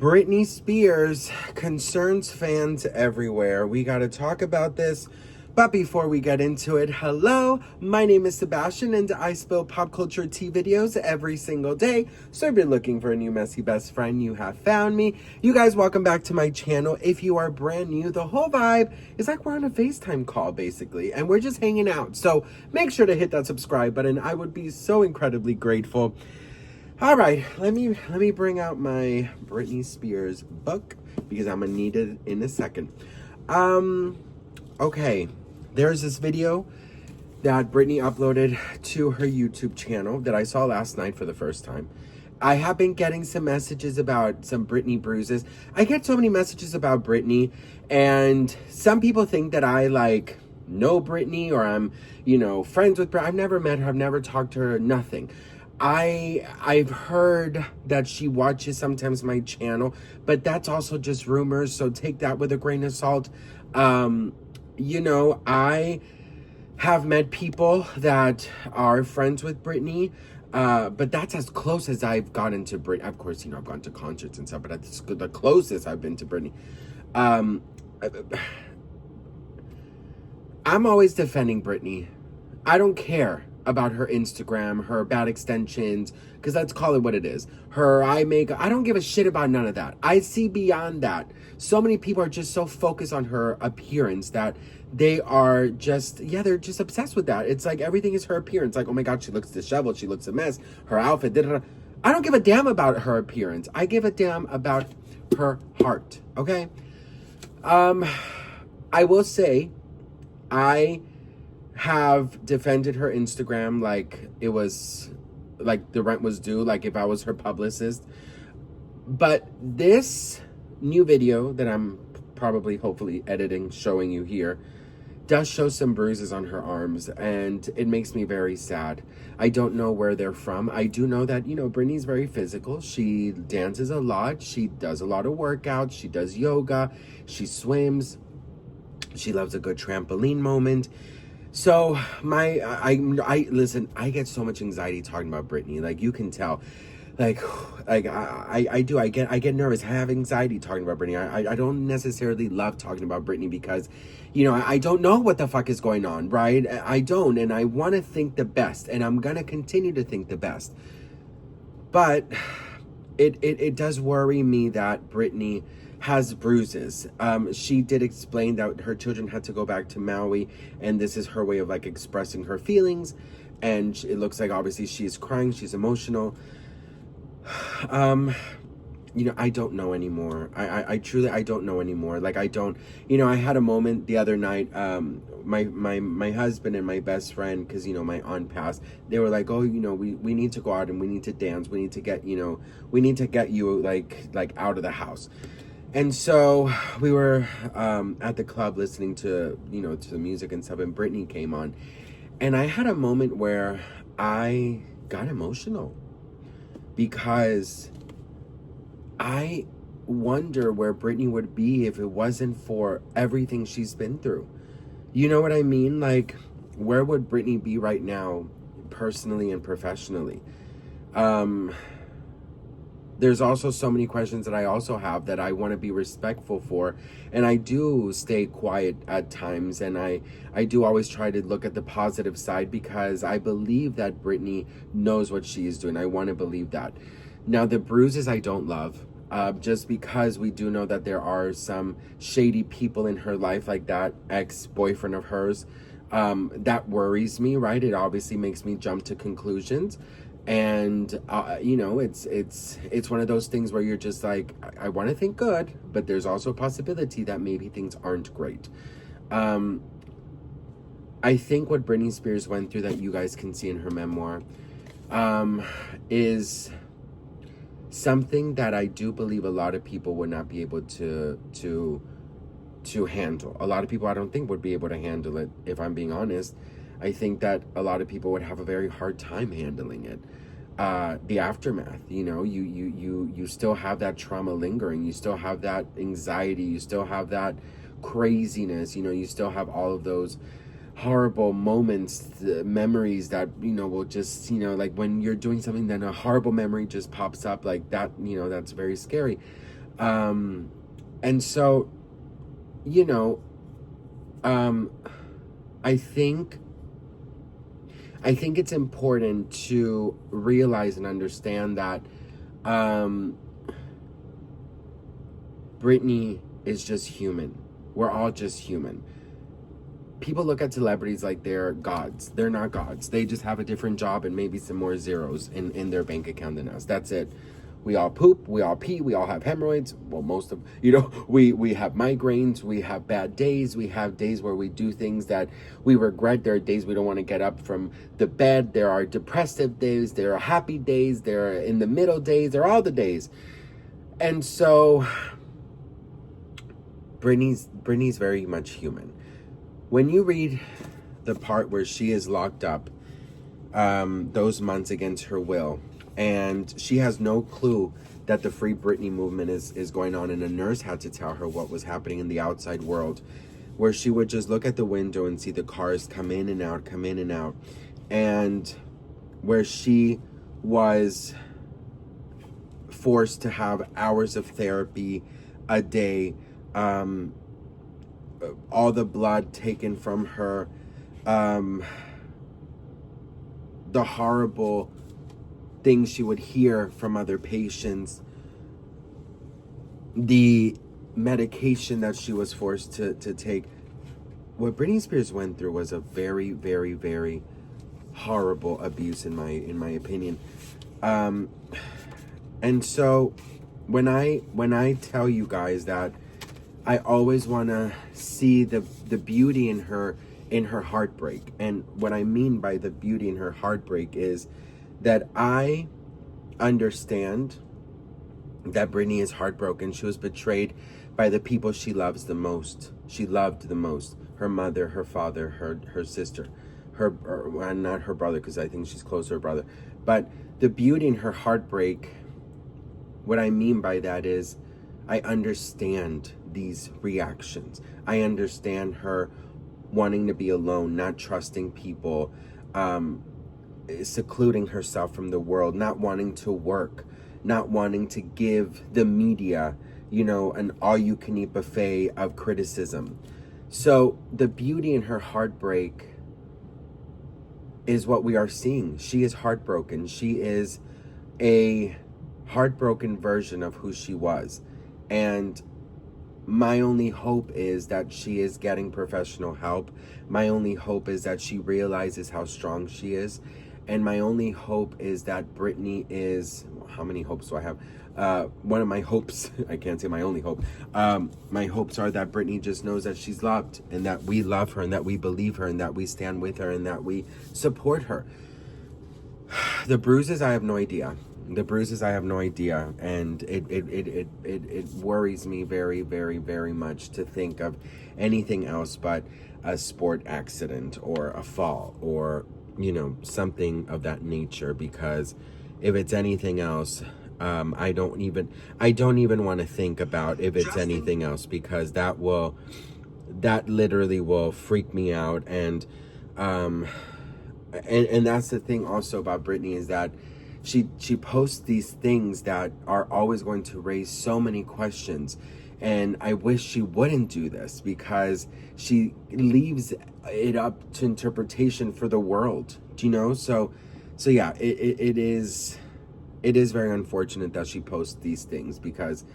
Britney Spears concerns fans everywhere. We got to talk about this. But before we get into it, hello, my name is Sebastian and I spill pop culture tea videos every single day. So if you're looking for a new messy best friend, you have found me. You guys, welcome back to my channel. If you are brand new, the whole vibe is like we're on a FaceTime call basically, and we're just hanging out. So make sure to hit that subscribe button. I would be so incredibly grateful. All right, let me bring out my Britney Spears book because I'm gonna need it in a second. Okay, there's this video that Britney uploaded to her YouTube channel that I saw last night for the first time. I have been getting some messages about some Britney bruises. I get so many messages about Britney, and some people think that I know Britney or I'm, friends with Britney. I've never met her. I've never talked to her. Nothing. I've heard that she watches sometimes my channel, but that's also just rumors, so take that with a grain of salt. I have met people that are friends with Britney, but that's as close as I've gotten to Britney. Of course, I've gone to concerts and stuff, but that's the closest I've been to Britney. I'm always defending Britney. I don't care about her Instagram, her bad extensions, because let's call it what it is. Her eye makeup, I don't give a shit about none of that. I see beyond that. So many people are just so focused on her appearance that they are just, they're just obsessed with that. It's like everything is her appearance. Like, oh my God, she looks disheveled, she looks a mess, her outfit, da-da-da. I don't give a damn about her appearance. I give a damn about her heart, okay? I will say, I have defended her Instagram like it was like the rent was due, like if I was her publicist. But this new video that I'm probably hopefully editing, showing you here, does show some bruises on her arms, and it makes me very sad. I don't know where they're from. I do know that, Britney's very physical. She dances a lot. She does a lot of workouts. She does yoga. She swims. She loves a good trampoline moment. So I listen, I get so much anxiety talking about Britney. Like, you can tell. I get nervous. I have anxiety talking about Britney. I don't necessarily love talking about Britney because, I don't know what the fuck is going on, right? I don't, and I want to think the best, and I'm gonna continue to think the best. But it does worry me that Britney has bruises. She did explain that her children had to go back to Maui, and this is her way of expressing her feelings. And it looks like obviously she's crying, she's emotional. I don't know anymore. I truly, I don't know anymore. I had a moment the other night. My husband and my best friend, because my aunt passed, they were like, oh, we need to go out and we need to dance. We need to get you out of the house. And so we were at the club listening to to the music and stuff, and Britney came on, and I had a moment where I got emotional because I wonder where Britney would be if it wasn't for everything she's been through. You know what I mean? Like, where would Britney be right now, personally and professionally? There's also so many questions that I also have that I want to be respectful for. And I do stay quiet at times. And I do always try to look at the positive side because I believe that Britney knows what she is doing. I want to believe that. Now, the bruises I don't love. Just because we do know that there are some shady people in her life, like that ex-boyfriend of hers. That worries me, right? It obviously makes me jump to conclusions. And it's one of those things where you're just like, I want to think good, but there's also a possibility that maybe things aren't great. I think what Britney Spears went through, that you guys can see in her memoir, is something that I do believe a lot of people would not be able to handle. A lot of people, I don't think, would be able to handle it, if I'm being honest. I think that a lot of people would have a very hard time handling it. The aftermath, you still have that trauma lingering. You still have that anxiety. You still have that craziness. You still have all of those horrible moments, memories that, will just, like when you're doing something, then a horrible memory just pops up like that, that's very scary. And so, you know, I think it's important to realize and understand that Britney is just human. We're all just human. People look at celebrities like they're gods. They're not gods. They just have a different job and maybe some more zeros in their bank account than us. That's it. We all poop, we all pee, we all have hemorrhoids. Well, most of, we have migraines, we have bad days, we have days where we do things that we regret. There are days we don't want to get up from the bed. There are depressive days, there are happy days, there are in the middle days, there are all the days. And so Britney's very much human. When you read the part where she is locked up those months against her will, and she has no clue that the Free Britney movement is going on, and a nurse had to tell her what was happening in the outside world, where she would just look at the window and see the cars come in and out, and where she was forced to have hours of therapy a day, all the blood taken from her, the horrible things she would hear from other patients, the medication that she was forced to take. What Britney Spears went through was a very, very, very horrible abuse in my opinion. And so when I tell you guys that I always want to see the beauty in her heartbreak, and what I mean by the beauty in her heartbreak is that I understand that Britney is heartbroken. She was betrayed by the people she loves the most. She loved the most. Her mother, her father, her sister, not her brother, because I think she's close to her brother. But the beauty in her heartbreak, what I mean by that is I understand these reactions. I understand her wanting to be alone, not trusting people, secluding herself from the world, not wanting to work, not wanting to give the media, an all-you-can-eat buffet of criticism. So the beauty in her heartbreak is what we are seeing. She is heartbroken. She is a heartbroken version of who she was. And my only hope is that she is getting professional help. My only hope is that she realizes how strong she is. And my only hope is that Britney is, how many hopes do I have? One of my hopes, I can't say my only hope. My hopes are that Britney just knows that she's loved, and that we love her, and that we believe her, and that we stand with her, and that we support her. The bruises, I have no idea. And it worries me very, very, very much to think of anything else but a sport accident or a fall or something of that nature, because if it's anything else, I don't even want to think about if it's anything else, because that literally will freak me out. And that's the thing also about Britney, is that she posts these things that are always going to raise so many questions. And I wish she wouldn't do this, because she leaves it up to interpretation for the world. Do you know? So yeah, it is very unfortunate that she posts these things, because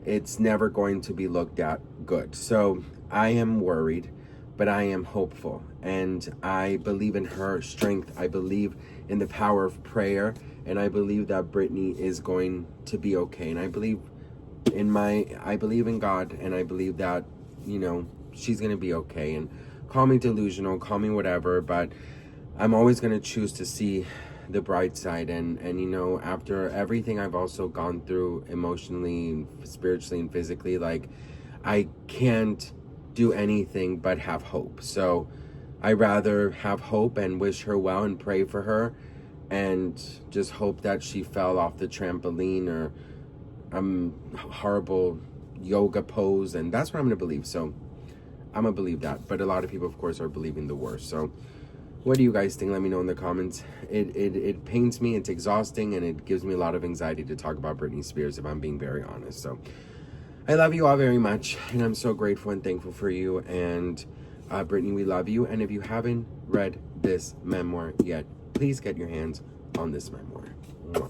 it's never going to be looked at good. So I am worried, but I am hopeful, and I believe in her strength. I believe in the power of prayer, and I believe that Britney is going to be okay. And I believe in God, and I believe that, she's going to be okay. And call me delusional, call me whatever, but I'm always going to choose to see the bright side. And after everything I've also gone through emotionally and spiritually and physically, like, I can't do anything but have hope. So I rather have hope and wish her well and pray for her, and just hope that she fell off the trampoline or horrible yoga pose, and that's what I'm gonna believe. So I'm gonna believe that. But a lot of people, of course, are believing the worst. So what do you guys think? Let me know in the comments. It pains me, it's exhausting, and it gives me a lot of anxiety to talk about Britney Spears, if I'm being very honest. So I love you all very much, and I'm so grateful and thankful for you. And Brittany, we love you. And if you haven't read this memoir yet, please get your hands on this memoir. Mwah.